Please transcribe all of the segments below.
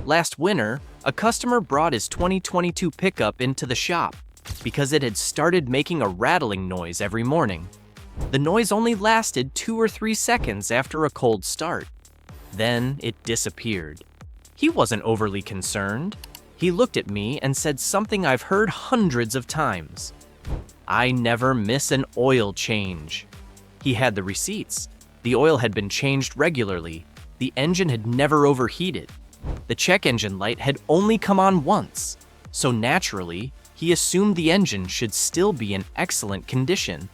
Last winter, a customer brought his 2022 pickup into the shop because it had started making a rattling noise every morning. The noise only lasted 2 or 3 seconds after a cold start. Then it disappeared. He wasn't overly concerned. He looked at me and said something I've heard hundreds of times. "I never miss an oil change." He had the receipts. The oil had been changed regularly. The engine had never overheated. The check engine light had only come on once. So naturally, he assumed the engine should still be in excellent condition.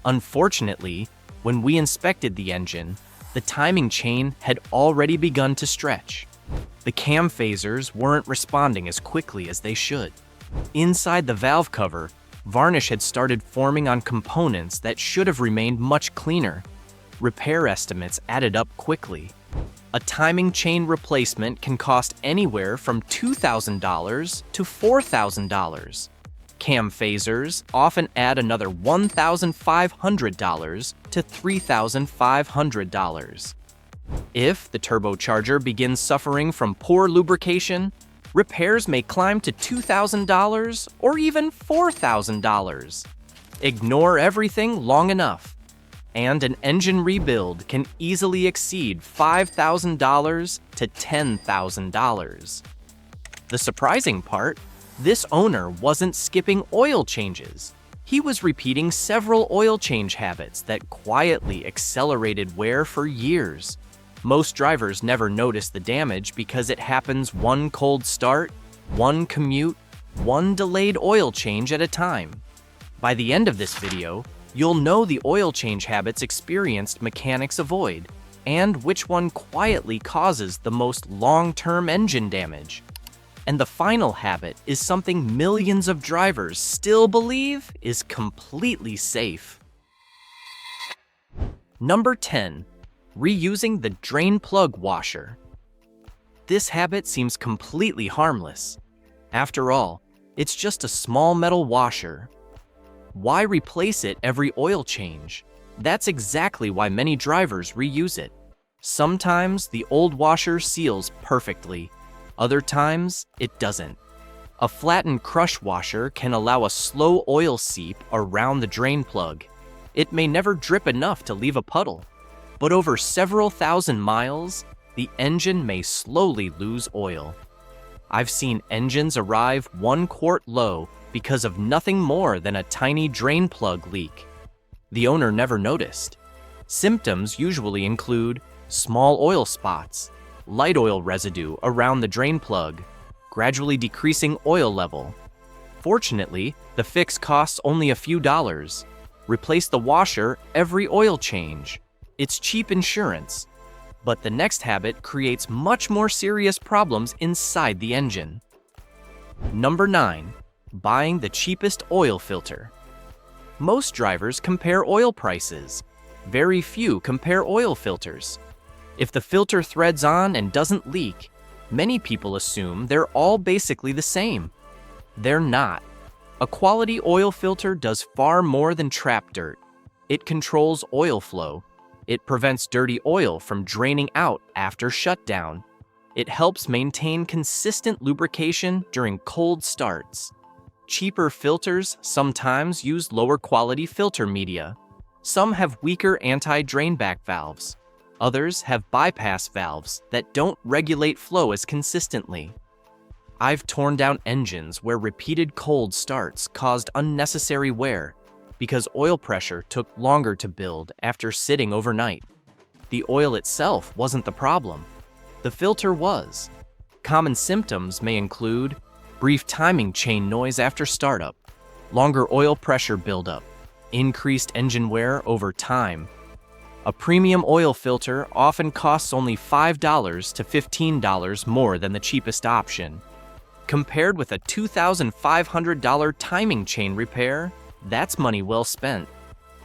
Unfortunately, when we inspected the engine, the timing chain had already begun to stretch. The cam phasers weren't responding as quickly as they should. Inside the valve cover, varnish had started forming on components that should have remained much cleaner. Repair estimates added up quickly. A timing chain replacement can cost anywhere from $2,000 to $4,000. Cam phasers often add another $1,500 to $3,500. If the turbocharger begins suffering from poor lubrication, repairs may climb to $2,000 or even $4,000. Ignore everything long enough, and an engine rebuild can easily exceed $5,000 to $10,000. The surprising part, this owner wasn't skipping oil changes. He was repeating several oil change habits that quietly accelerated wear for years. Most drivers never notice the damage because it happens one cold start, one commute, one delayed oil change at a time. By the end of this video, you'll know the oil change habits experienced mechanics avoid, and which one quietly causes the most long-term engine damage. And the final habit is something millions of drivers still believe is completely safe. Number 10. Reusing the drain plug washer. This habit seems completely harmless. After all, it's just a small metal washer. Why replace it every oil change? That's exactly why many drivers reuse it. Sometimes the old washer seals perfectly. Other times, it doesn't. A flattened crush washer can allow a slow oil seep around the drain plug. It may never drip enough to leave a puddle, but over several thousand miles, the engine may slowly lose oil. I've seen engines arrive 1 quart low because of nothing more than a tiny drain plug leak. The owner never noticed. Symptoms usually include small oil spots, light oil residue around the drain plug, gradually decreasing oil level. Fortunately, the fix costs only a few dollars. Replace the washer every oil change. It's cheap insurance. But the next habit creates much more serious problems inside the engine. Number 9. Buying the cheapest oil filter. Most drivers compare oil prices. Very few compare oil filters. If the filter threads on and doesn't leak, many people assume they're all basically the same. They're not. A quality oil filter does far more than trap dirt. It controls oil flow. It prevents dirty oil from draining out after shutdown. It helps maintain consistent lubrication during cold starts. Cheaper filters sometimes use lower quality filter media. Some have weaker anti-drainback valves. Others have bypass valves that don't regulate flow as consistently. I've torn down engines where repeated cold starts caused unnecessary wear because oil pressure took longer to build after sitting overnight. The oil itself wasn't the problem. The filter was. Common symptoms may include brief timing chain noise after startup, longer oil pressure buildup, increased engine wear over time. A premium oil filter often costs only $5 to $15 more than the cheapest option. Compared with a $2,500 timing chain repair, that's money well spent.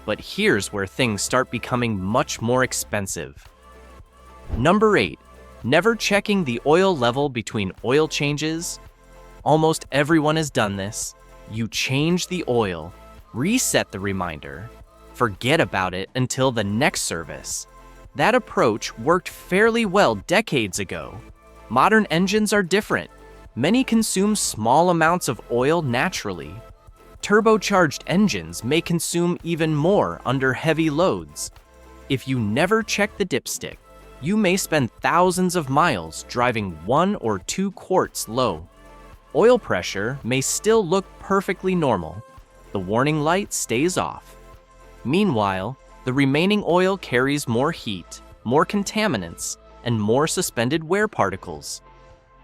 But here's where things start becoming much more expensive. Number 8. Never checking the oil level between oil changes. Almost everyone has done this. You change the oil, reset the reminder, forget about it until the next service. That approach worked fairly well decades ago. Modern engines are different. Many consume small amounts of oil naturally. Turbocharged engines may consume even more under heavy loads. If you never check the dipstick, you may spend thousands of miles driving 1 or 2 quarts low. Oil pressure may still look perfectly normal. The warning light stays off. Meanwhile, the remaining oil carries more heat, more contaminants, and more suspended wear particles.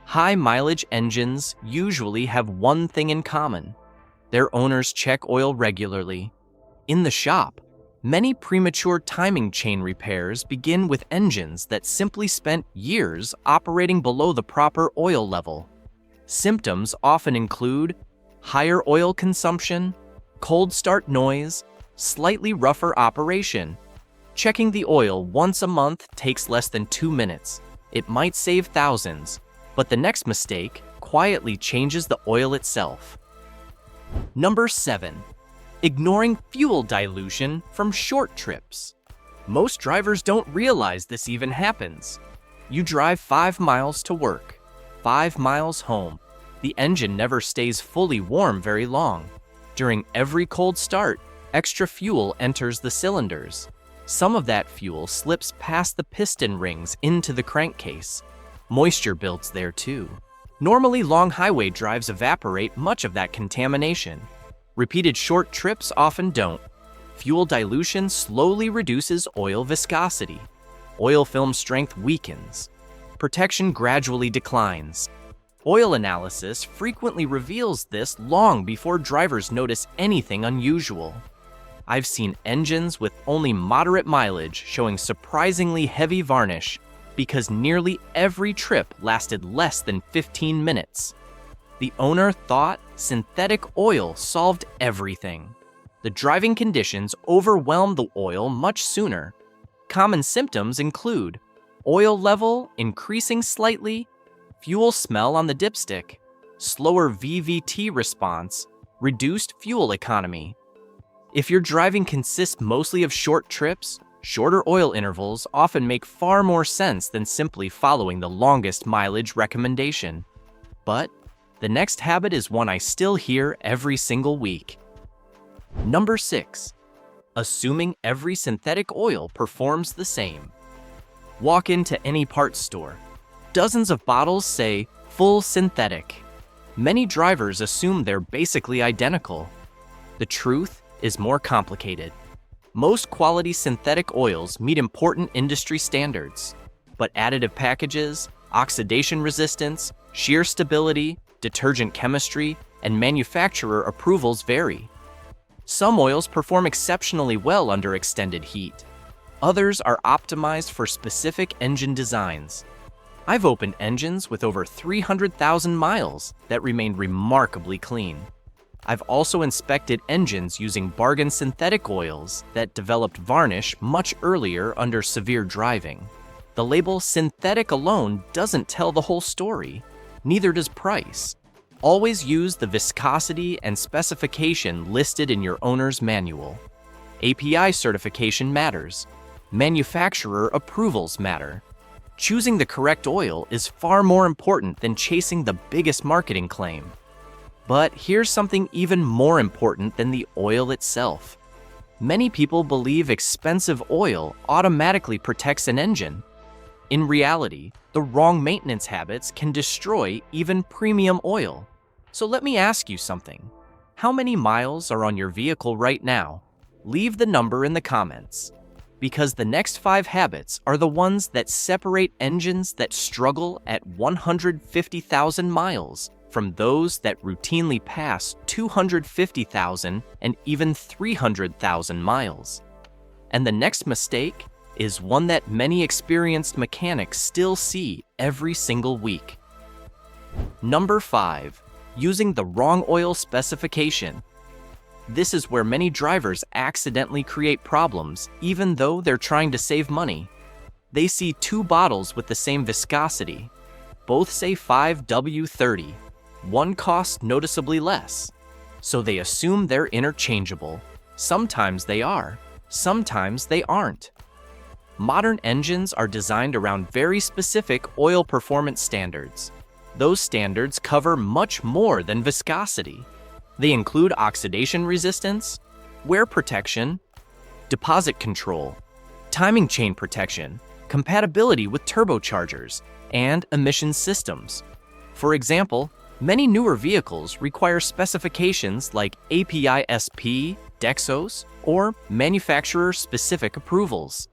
High-mileage engines usually have one thing in common. Their owners check oil regularly. In the shop, many premature timing chain repairs begin with engines that simply spent years operating below the proper oil level. Symptoms often include higher oil consumption, cold start noise, slightly rougher operation. Checking the oil once a month takes less than 2 minutes. It might save thousands, but the next mistake quietly changes the oil itself. Number 7. Ignoring fuel dilution from short trips. Most drivers don't realize this even happens. You drive 5 miles to work, 5 miles home. The engine never stays fully warm very long. During every cold start, extra fuel enters the cylinders. Some of that fuel slips past the piston rings into the crankcase. Moisture builds there too. Normally, long highway drives evaporate much of that contamination. Repeated short trips often don't. Fuel dilution slowly reduces oil viscosity. Oil film strength weakens. Protection gradually declines. Oil analysis frequently reveals this long before drivers notice anything unusual. I've seen engines with only moderate mileage showing surprisingly heavy varnish because nearly every trip lasted less than 15 minutes. The owner thought synthetic oil solved everything. The driving conditions overwhelmed the oil much sooner. Common symptoms include oil level increasing slightly, fuel smell on the dipstick, slower VVT response, reduced fuel economy. If your driving consists mostly of short trips, shorter oil intervals often make far more sense than simply following the longest mileage recommendation. But the next habit is one I still hear every single week. Number 6. Assuming every synthetic oil performs the same. Walk into any parts store. Dozens of bottles say full synthetic. Many drivers assume they're basically identical. The truth is more complicated. Most quality synthetic oils meet important industry standards, but additive packages, oxidation resistance, shear stability, detergent chemistry, and manufacturer approvals vary. Some oils perform exceptionally well under extended heat. Others are optimized for specific engine designs. I've opened engines with over 300,000 miles that remain remarkably clean. I've also inspected engines using bargain synthetic oils that developed varnish much earlier under severe driving. The label synthetic alone doesn't tell the whole story. Neither does price. Always use the viscosity and specification listed in your owner's manual. API certification matters. Manufacturer approvals matter. Choosing the correct oil is far more important than chasing the biggest marketing claim. But here's something even more important than the oil itself. Many people believe expensive oil automatically protects an engine. In reality, the wrong maintenance habits can destroy even premium oil. So let me ask you something. How many miles are on your vehicle right now? Leave the number in the comments. Because the next 5 habits are the ones that separate engines that struggle at 150,000 miles from those that routinely pass 250,000 and even 300,000 miles. And the next mistake is one that many experienced mechanics still see every single week. Number 5. Using the wrong oil specification. This is where many drivers accidentally create problems, even though they're trying to save money. They see 2 bottles with the same viscosity. Both say 5W30. One costs noticeably less. So they assume they're interchangeable. Sometimes they are, sometimes they aren't. Modern engines are designed around very specific oil performance standards. Those standards cover much more than viscosity. They include oxidation resistance, wear protection, deposit control, timing chain protection, compatibility with turbochargers, and emission systems. For example, many newer vehicles require specifications like API-SP, Dexos, or manufacturer-specific approvals.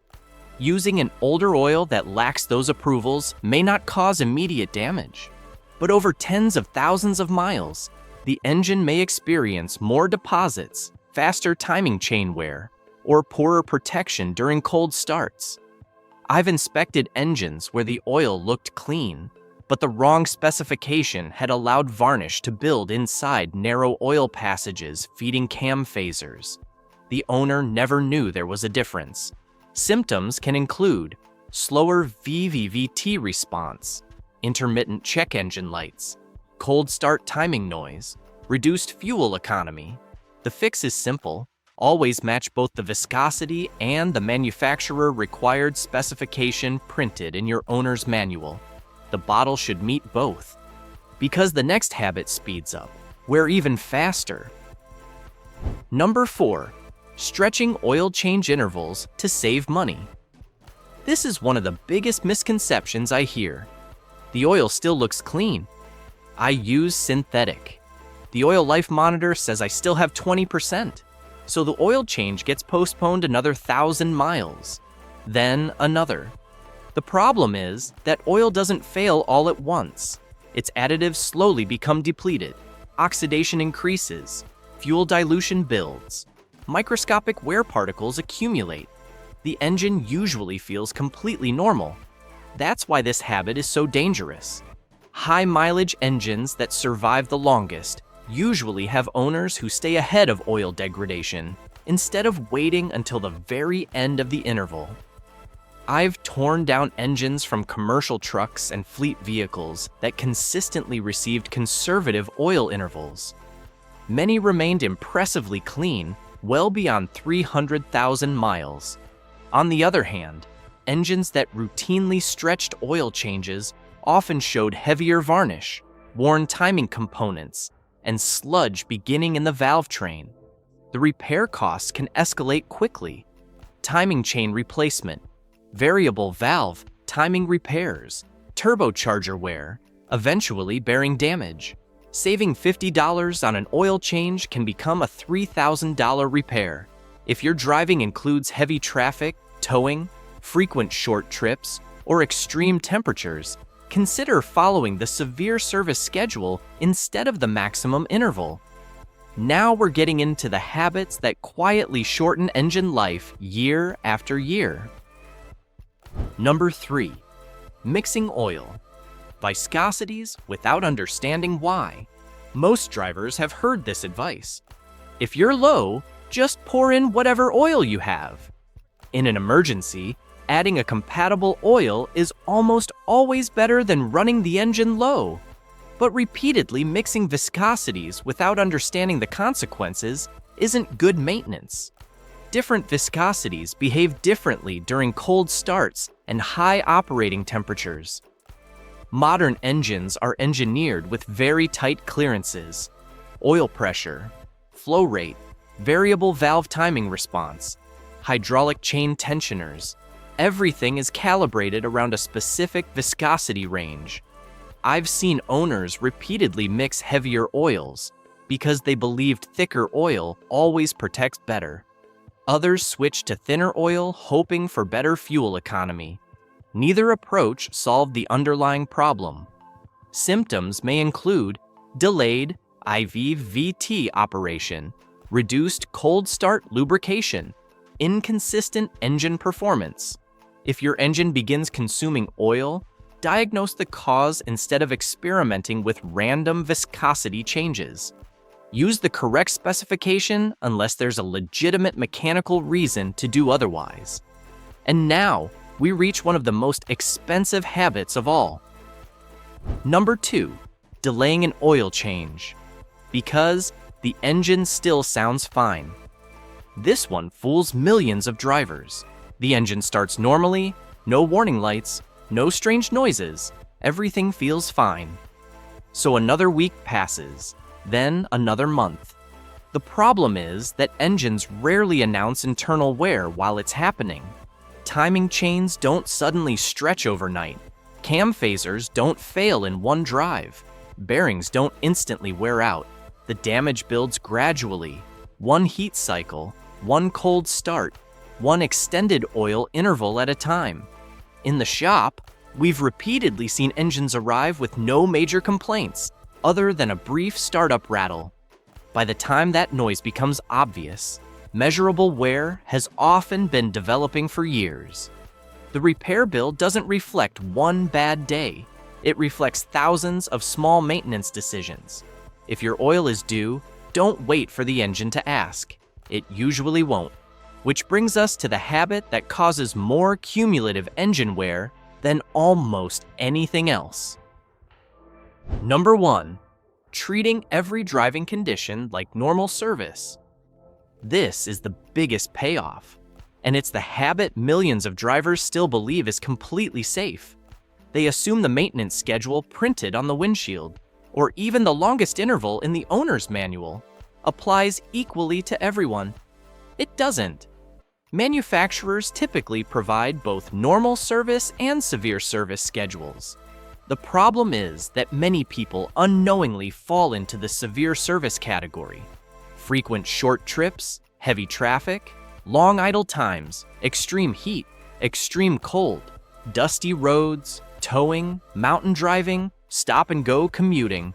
Using an older oil that lacks those approvals may not cause immediate damage, but over tens of thousands of miles, the engine may experience more deposits, faster timing chain wear, or poorer protection during cold starts. I've inspected engines where the oil looked clean, but the wrong specification had allowed varnish to build inside narrow oil passages feeding cam phasers. The owner never knew there was a difference. Symptoms can include slower VVVT response, intermittent check engine lights, cold start timing noise, reduced fuel economy. The fix is simple. Always match both the viscosity and the manufacturer-required specification printed in your owner's manual. The bottle should meet both. Because the next habit speeds up, wear even faster. Number 4. Stretching oil change intervals to save money. This is one of the biggest misconceptions I hear. The oil still looks clean. I use synthetic. The oil life monitor says I still have 20%. So the oil change gets postponed another 1,000 miles, then another. The problem is that oil doesn't fail all at once. Its additives slowly become depleted, oxidation increases, fuel dilution builds, microscopic wear particles accumulate. The engine usually feels completely normal. That's why this habit is so dangerous. High mileage engines that survive the longest usually have owners who stay ahead of oil degradation instead of waiting until the very end of the interval. I've torn down engines from commercial trucks and fleet vehicles that consistently received conservative oil intervals. Many remained impressively clean, well beyond 300,000 miles. On the other hand, engines that routinely stretched oil changes often showed heavier varnish, worn timing components, and sludge beginning in the valve train. The repair costs can escalate quickly. Timing chain replacement, variable valve timing repairs, turbocharger wear, eventually bearing damage. Saving $50 on an oil change can become a $3,000 repair. If your driving includes heavy traffic, towing, frequent short trips, or extreme temperatures, consider following the severe service schedule instead of the maximum interval. Now we're getting into the habits that quietly shorten engine life year after year. Number 3. Mixing oil. Viscosities without understanding why. Most drivers have heard this advice. If you're low, just pour in whatever oil you have. In an emergency, adding a compatible oil is almost always better than running the engine low. But repeatedly mixing viscosities without understanding the consequences isn't good maintenance. Different viscosities behave differently during cold starts and high operating temperatures. Modern engines are engineered with very tight clearances, oil pressure, flow rate, variable valve timing response, hydraulic chain tensioners. Everything is calibrated around a specific viscosity range. I've seen owners repeatedly mix heavier oils because they believed thicker oil always protects better. Others switch to thinner oil hoping for better fuel economy. Neither approach solved the underlying problem. Symptoms may include delayed IVVT operation, reduced cold start lubrication, inconsistent engine performance. If your engine begins consuming oil, diagnose the cause instead of experimenting with random viscosity changes. Use the correct specification unless there's a legitimate mechanical reason to do otherwise. And now, we reach one of the most expensive habits of all. Number 2, delaying an oil change. Because the engine still sounds fine. This one fools millions of drivers. The engine starts normally, no warning lights, no strange noises, everything feels fine. So another week passes, then another month. The problem is that engines rarely announce internal wear while it's happening. Timing chains don't suddenly stretch overnight. Cam phasers don't fail in one drive. Bearings don't instantly wear out. The damage builds gradually. One heat cycle, one cold start, one extended oil interval at a time. In the shop, we've repeatedly seen engines arrive with no major complaints, other than a brief startup rattle. By the time that noise becomes obvious, measurable wear has often been developing for years. The repair bill doesn't reflect one bad day. It reflects thousands of small maintenance decisions. If your oil is due, don't wait for the engine to ask. It usually won't. Which brings us to the habit that causes more cumulative engine wear than almost anything else. Number 1. Treating every driving condition like normal service. This is the biggest payoff, and it's the habit millions of drivers still believe is completely safe. They assume the maintenance schedule printed on the windshield, or even the longest interval in the owner's manual, applies equally to everyone. It doesn't. Manufacturers typically provide both normal service and severe service schedules. The problem is that many people unknowingly fall into the severe service category. Frequent short trips, heavy traffic, long idle times, extreme heat, extreme cold, dusty roads, towing, mountain driving, stop-and-go commuting.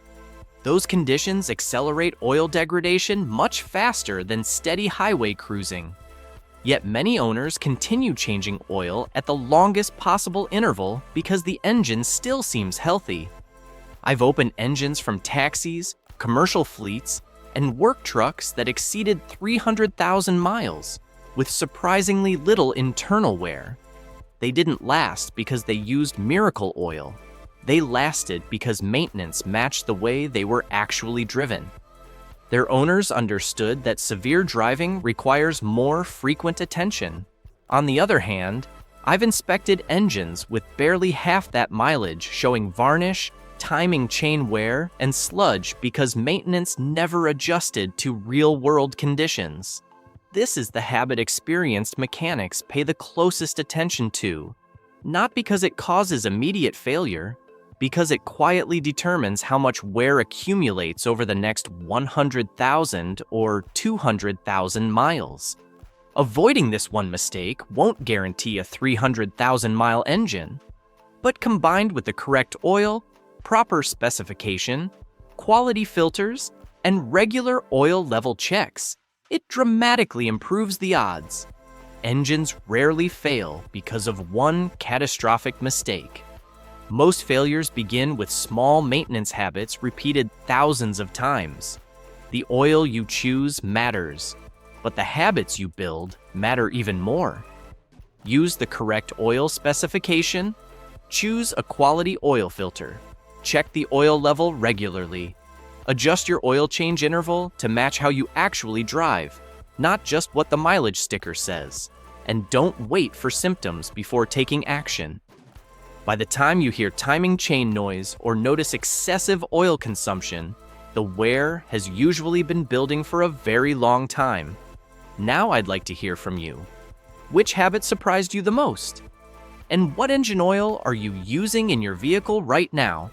Those conditions accelerate oil degradation much faster than steady highway cruising. Yet many owners continue changing oil at the longest possible interval because the engine still seems healthy. I've opened engines from taxis, commercial fleets, and work trucks that exceeded 300,000 miles, with surprisingly little internal wear. They didn't last because they used miracle oil. They lasted because maintenance matched the way they were actually driven. Their owners understood that severe driving requires more frequent attention. On the other hand, I've inspected engines with barely half that mileage showing varnish, timing chain wear, and sludge because maintenance never adjusted to real-world conditions. This is the habit experienced mechanics pay the closest attention to, not because it causes immediate failure, because it quietly determines how much wear accumulates over the next 100,000 or 200,000 miles. Avoiding this one mistake won't guarantee a 300,000-mile engine, but combined with the correct oil, proper specification, quality filters, and regular oil level checks, it dramatically improves the odds. Engines rarely fail because of one catastrophic mistake. Most failures begin with small maintenance habits repeated thousands of times. The oil you choose matters, but the habits you build matter even more. Use the correct oil specification. Choose a quality oil filter. Check the oil level regularly. Adjust your oil change interval to match how you actually drive, not just what the mileage sticker says. And don't wait for symptoms before taking action. By the time you hear timing chain noise or notice excessive oil consumption, the wear has usually been building for a very long time. Now I'd like to hear from you. Which habit surprised you the most? And what engine oil are you using in your vehicle right now?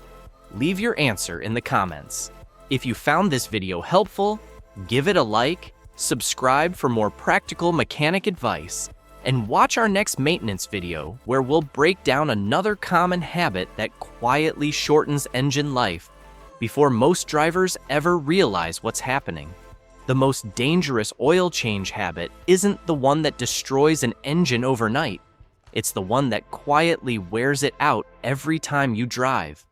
Leave your answer in the comments. If you found this video helpful, give it a like, subscribe for more practical mechanic advice, and watch our next maintenance video where we'll break down another common habit that quietly shortens engine life before most drivers ever realize what's happening. The most dangerous oil change habit isn't the one that destroys an engine overnight. It's the one that quietly wears it out every time you drive.